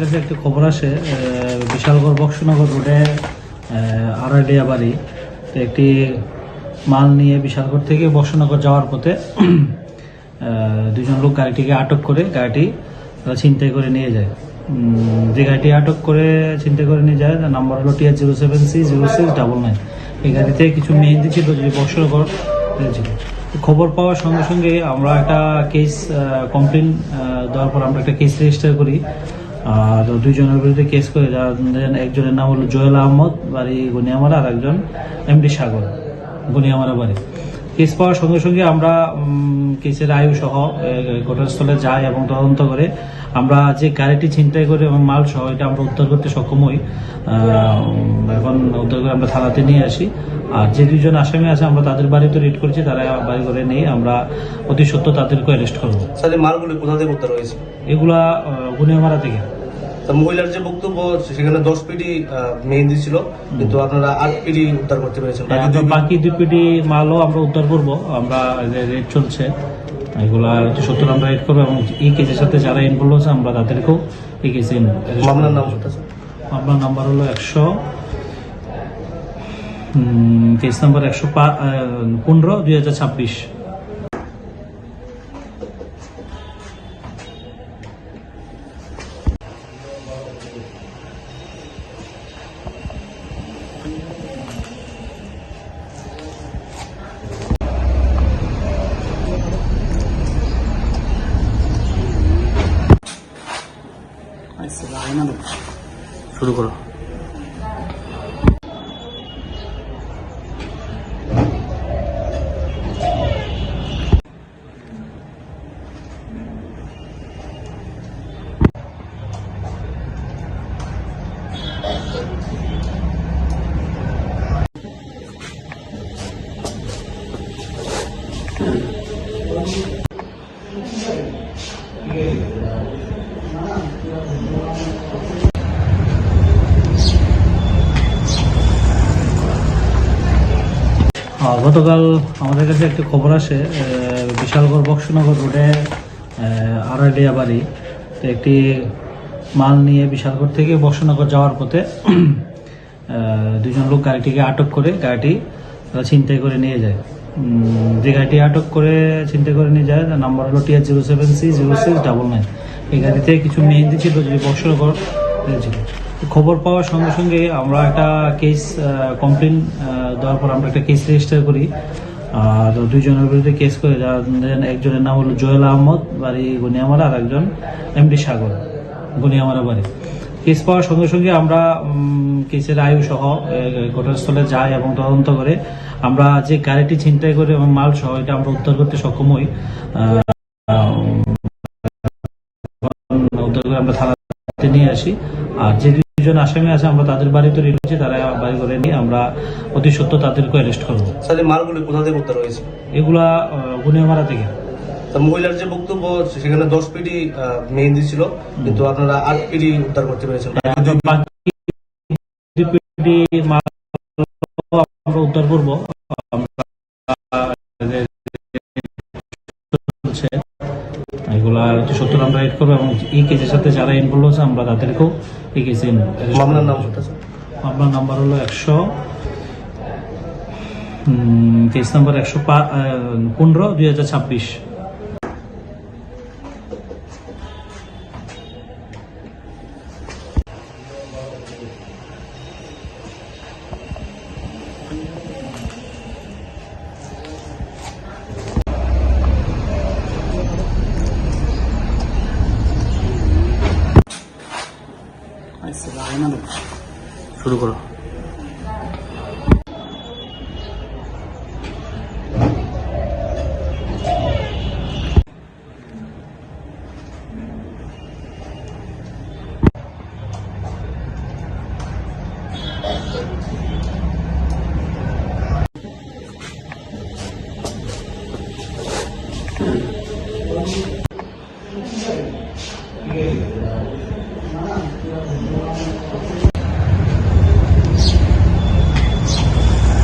কাছে একটা খবর আসে বিশালগড় বক্সনগর রোডে আড়াইডিয়া বাড়ি একটি মাল নিয়ে বিশালগড় থেকে বক্সনগর যাওয়ার পথে দুজন লোক গাড়িটিকে আটক করে গাড়িটি ছিনতাই করে নিয়ে যায়। যে গাড়িটি আটক করে ছিনতাই করে নিয়ে যায় তার নাম্বার হলো TR07C0699। এই গাড়িতে কিছু মেহেন্দি ছিল যে বক্সনগর ছিল। খবর পাওয়ার সঙ্গে সঙ্গে আমরা একটা কেস কমপ্লেন দেওয়ার পর আমরা একটা কেস রেজিস্টার করি। আর দুইজনের বিরুদ্ধে কেস করে, একজনের নাম হলো জোয়েল আহমদ, বাড়ি গনিয়ামারা, আর একজন MD সাগর, গনিয়ামারা বাড়ি। কেস পাওয়ার সঙ্গে সঙ্গে আমরা কেসের আয়ু সহ ঘটনাস্থলে যাই এবং তদন্ত করে আমরা যে গাড়িটি ছিনতাই করে এবং মাল সহ এটা আমরা উদ্ধার করতে সক্ষম হই। এখন উদ্ধার করে আমরা থানাতে নিয়ে আসি। আর যে দুইজন আসামি আছে আমরা তাদের বাড়িতে রেড করেছি, তারা বাড়ি করে নিয়ে আমরা অতি সত্য তাদেরকে অ্যারেস্ট করবো। মালগুলি কোথা থেকে উদ্ধার হয়েছে? এগুলা গনিয়ামারা থেকে। মহিলার যে বক্তব্য সেখানে 10 পিডি মেহেন্দি ছিল, কিন্তু আপনারা 8 পিডি উদ্ধার করতে পেরেছেন। বাকি 2 পিডি মালও আমরা উদ্ধার করবো। আমরা রেড চলছে, এগুলা সত্য আমরা রেড করবো এবং এই কেসের সাথে যারা ইনভলভ আছে আমরা তাদেরকেও এই কেসে। মামলার নাম মামলার নাম্বার হলো 100, কেস নাম্বার 115/2026। শুরু করো। গতকাল আমাদের কাছে একটা খবর আসে বিশালগড় বক্সনগর রোডে আড়াইডিয়া বাড়ি একটি মাল নিয়ে বিশালগড় থেকে বক্সনগর যাওয়ার পথে দুজন লোক গাড়িটিকে আটক করে গাড়িটি ছিনতাই করে নিয়ে যায়। যে গাড়িটি আটক করে ছিনতাই করে নিয়ে যায় তার নাম্বার হলো TR07C0699। এই গাড়িতে কিছু মেহেন্দি ছিল যে বক্সনগর ছিল। খবর পাওয়ার সঙ্গে সঙ্গে আমরা একটা কেস কমপ্লেন দেওয়ার পর আমরা একটা কেস রেজিস্টার করি। আর দুইজনের বিরুদ্ধে কেস করে, একজনের নাম হলো জোয়েল আহমদ, বাড়ি গনিয়ামারা, আর একজন MD সাগর, গনিয়ামারা বাড়ি। কেস পাওয়ার সঙ্গে সঙ্গে আমরা কেসের আয়ু সহ ঘটনাস্থলে যাই এবং তদন্ত করে আমরা যে গাড়িটি ছিনতাই করে এবং মাল সহ এটা আমরা উদ্ধার করতে সক্ষম হই। উদ্ধার করে আমরা থানাতে নিয়ে আসি। আর যে দুজন আসামি আছে আমরা তাদের বাড়িতে রেড করেছি, তারা বাড়ি করে নিয়ে আমরা অতি সত্য তাদেরকে অ্যারেস্ট করবো। মালগুলি কোথা থেকে উদ্ধার হয়েছে? এগুলা গনিয়ামারা থেকে। মহিলার যে বক্তব্য সেখানে 10 পিডি মেহেন্দি ছিল, কিন্তু আপনারা 8 পিডি উদ্ধার করতে পেরেছেন। বাকি 2 পিডি মাল আমরা উদ্ধার করবো। এগুলা সত্য আমরা রেড করবো এবং এই কেসের সাথে যারা ইনভলভ আছে আমরা তাদেরকেও এই কেসে। মামলার নাম্বার হলো 100, কেস নাম্বার 115/2026। শুরু করো।